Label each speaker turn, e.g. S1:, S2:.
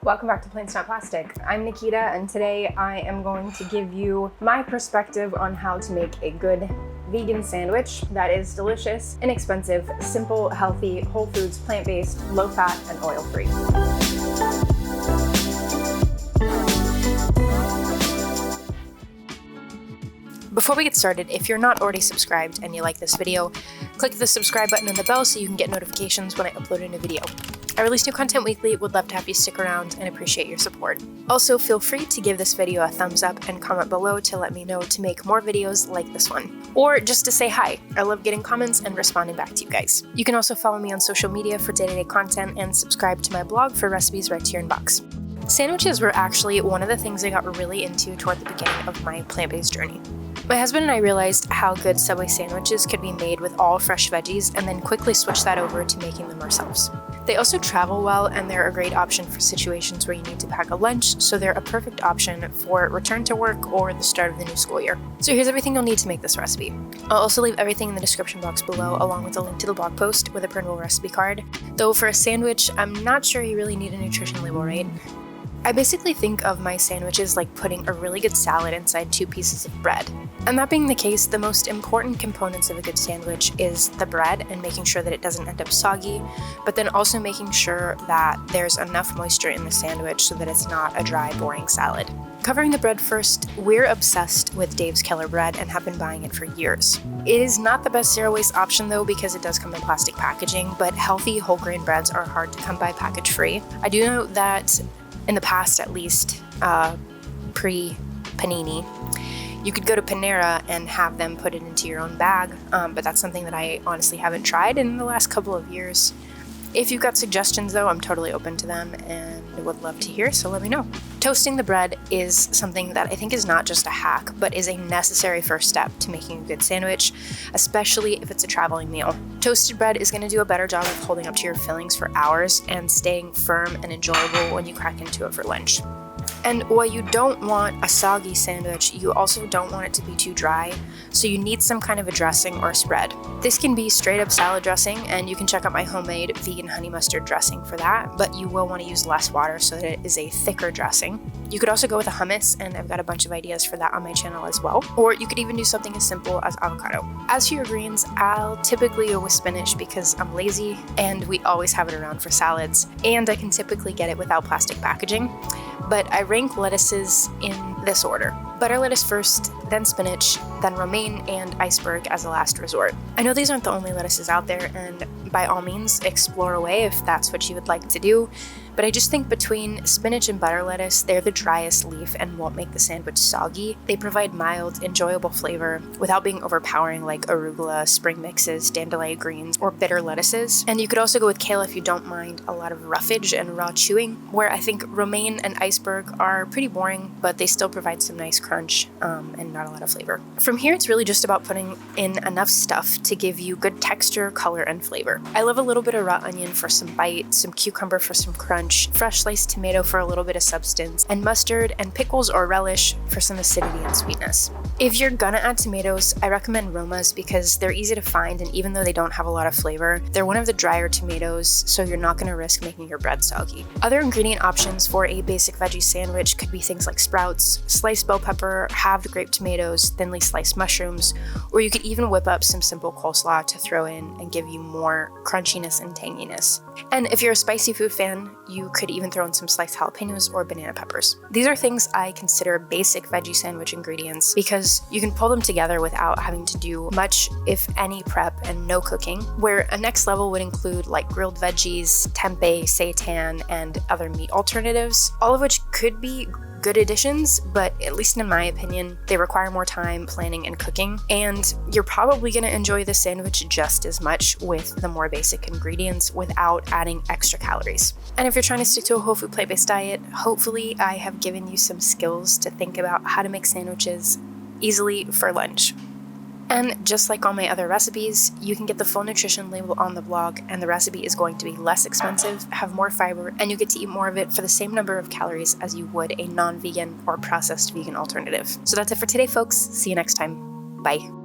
S1: Welcome back to PlantsNotPlastic. I'm Nikita, and today I am going to give you my perspective on how to make a good vegan sandwich that is delicious, inexpensive, simple, healthy, whole foods, plant-based, low-fat, and oil-free. Before we get started, if you're not already subscribed and you like this video, click the subscribe button and the bell so you can get notifications when I upload a new video. I release new content weekly, would love to have you stick around and appreciate your support. Also, feel free to give this video a thumbs up and comment below to let me know to make more videos like this one. Or just to say hi. I love getting comments and responding back to you guys. You can also follow me on social media for day-to-day content and subscribe to my blog for recipes right to your inbox. Sandwiches were actually one of the things I got really into toward the beginning of my plant-based journey. My husband and I realized how good Subway sandwiches could be made with all fresh veggies and then quickly switched that over to making them ourselves. They also travel well, and they're a great option for situations where you need to pack a lunch, so they're a perfect option for return to work or the start of the new school year. So here's everything you'll need to make this recipe. I'll also leave everything in the description box below, along with a link to the blog post with a printable recipe card. Though for a sandwich, I'm not sure you really need a nutrition label, right? I basically think of my sandwiches like putting a really good salad inside 2 pieces of bread. And that being the case, the most important components of a good sandwich is the bread and making sure that it doesn't end up soggy, but then also making sure that there's enough moisture in the sandwich so that it's not a dry, boring salad. Covering the bread first, we're obsessed with Dave's Killer bread and have been buying it for years. It is not the best zero waste option though, because it does come in plastic packaging, but healthy whole grain breads are hard to come by package free. I do know that in the past, at least, pre-panini, you could go to Panera and have them put it into your own bag, but that's something that I honestly haven't tried in the last couple of years. If you've got suggestions though, I'm totally open to them and would love to hear, so let me know. Toasting the bread is something that I think is not just a hack, but is a necessary first step to making a good sandwich, especially if it's a traveling meal. Toasted bread is going to do a better job of holding up to your fillings for hours and staying firm and enjoyable when you crack into it for lunch. And while you don't want a soggy sandwich, you also don't want it to be too dry, so you need some kind of a dressing or a spread. This can be straight up salad dressing, and you can check out my homemade vegan honey mustard dressing for that, but you will want to use less water so that it is a thicker dressing. You could also go with a hummus, and I've got a bunch of ideas for that on my channel as well. Or you could even do something as simple as avocado. As for your greens, I'll typically go with spinach because I'm lazy and we always have it around for salads, and I can typically get it without plastic packaging. But I rank lettuces in this order: butter lettuce first, then spinach, then romaine and iceberg as a last resort. I know these aren't the only lettuces out there, and by all means explore away if that's what you would like to do, but I just think between spinach and butter lettuce, they're the driest leaf and won't make the sandwich soggy. They provide mild, enjoyable flavor without being overpowering like arugula, spring mixes, dandelion greens, or bitter lettuces. And you could also go with kale if you don't mind a lot of roughage and raw chewing, where I think romaine and iceberg are pretty boring, but they still provide some nice crunch and not a lot of flavor. From here, it's really just about putting in enough stuff to give you good texture, color, and flavor. I love a little bit of raw onion for some bite, some cucumber for some crunch, fresh sliced tomato for a little bit of substance, and mustard and pickles or relish for some acidity and sweetness. If you're gonna add tomatoes, I recommend Romas because they're easy to find, and even though they don't have a lot of flavor, they're one of the drier tomatoes, so you're not gonna risk making your bread soggy. Other ingredient options for a basic veggie sandwich could be things like sprouts, sliced bell pepper, halved grape tomatoes, thinly sliced mushrooms, or you could even whip up some simple coleslaw to throw in and give you more crunchiness and tanginess. And if you're a spicy food fan, you could even throw in some sliced jalapenos or banana peppers. These are things I consider basic veggie sandwich ingredients because you can pull them together without having to do much, if any, prep and no cooking, where a next level would include like grilled veggies, tempeh, seitan, and other meat alternatives, all of which could be good additions, but at least in my opinion, they require more time, planning, and cooking, and you're probably going to enjoy the sandwich just as much with the more basic ingredients without adding extra calories. And if you're trying to stick to a whole food plant-based diet, hopefully I have given you some skills to think about how to make sandwiches easily for lunch. And just like all my other recipes, you can get the full nutrition label on the blog, and the recipe is going to be less expensive, have more fiber, and you get to eat more of it for the same number of calories as you would a non-vegan or processed vegan alternative. So that's it for today, folks. See you next time. Bye.